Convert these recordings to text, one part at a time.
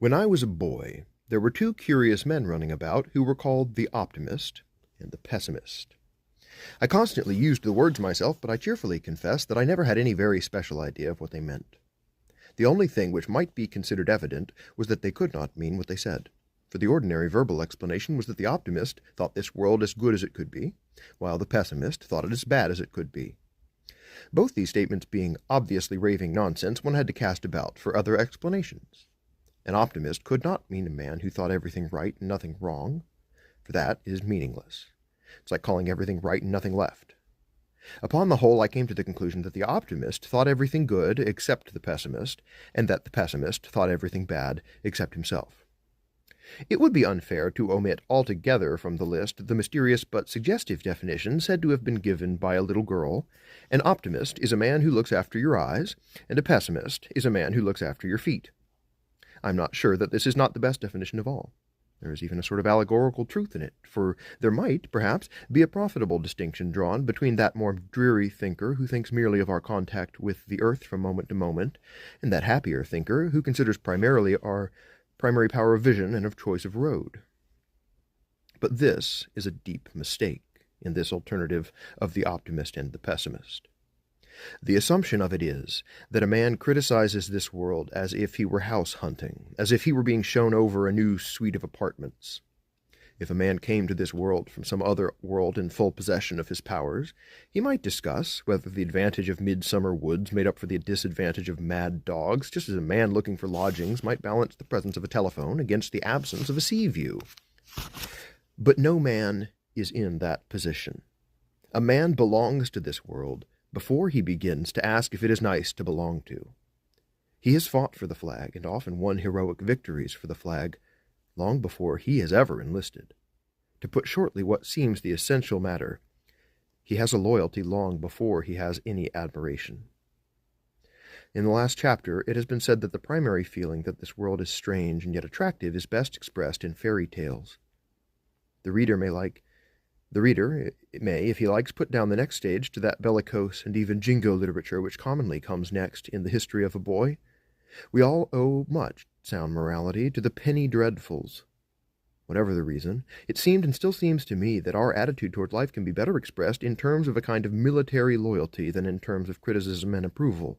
When I was a boy, there were two curious men running about who were called the optimist and the pessimist. I constantly used the words myself, but I cheerfully confess that I never had any very special idea of what they meant. The only thing which might be considered evident was that they could not mean what they said, for the ordinary verbal explanation was that the optimist thought this world as good as it could be, while the pessimist thought it as bad as it could be. Both these statements being obviously raving nonsense, one had to cast about for other explanations. An optimist could not mean a man who thought everything right and nothing wrong, for that is meaningless. It's like calling everything right and nothing left. Upon the whole, I came to the conclusion that the optimist thought everything good except the pessimist, and that the pessimist thought everything bad except himself. It would be unfair to omit altogether from the list the mysterious but suggestive definition said to have been given by a little girl. An optimist is a man who looks after your eyes, and a pessimist is a man who looks after your feet. I'm not sure that this is not the best definition of all. There is even a sort of allegorical truth in it, for there might, perhaps, be a profitable distinction drawn between that more dreary thinker who thinks merely of our contact with the earth from moment to moment, and that happier thinker who considers primarily our primary power of vision and of choice of road. But this is a deep mistake in this alternative of the optimist and the pessimist. The assumption of it is that a man criticizes this world as if he were house hunting, as if he were being shown over a new suite of apartments. If a man came to this world from some other world in full possession of his powers, he might discuss whether the advantage of midsummer woods made up for the disadvantage of mad dogs, just as a man looking for lodgings might balance the presence of a telephone against the absence of a sea view. But no man is in that position. A man belongs to this world before he begins to ask if it is nice to belong to. He has fought for the flag, and often won heroic victories for the flag, long before he has ever enlisted. To put shortly what seems the essential matter, he has a loyalty long before he has any admiration. In the last chapter, it has been said that the primary feeling that this world is strange and yet attractive is best expressed in fairy tales. The reader may, if he likes, put down the next stage to that bellicose and even jingo literature which commonly comes next in the history of a boy. We all owe much sound morality to the penny dreadfuls. Whatever the reason, it seemed and still seems to me that our attitude toward life can be better expressed in terms of a kind of military loyalty than in terms of criticism and approval.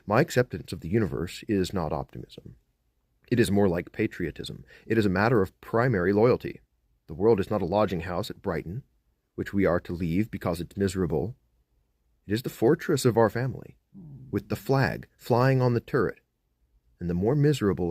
My acceptance of the universe is not optimism. It is more like patriotism. It is a matter of primary loyalty. The world is not a lodging house at Brighton, which we are to leave because it's miserable. It is the fortress of our family, with the flag flying on the turret, and the more miserable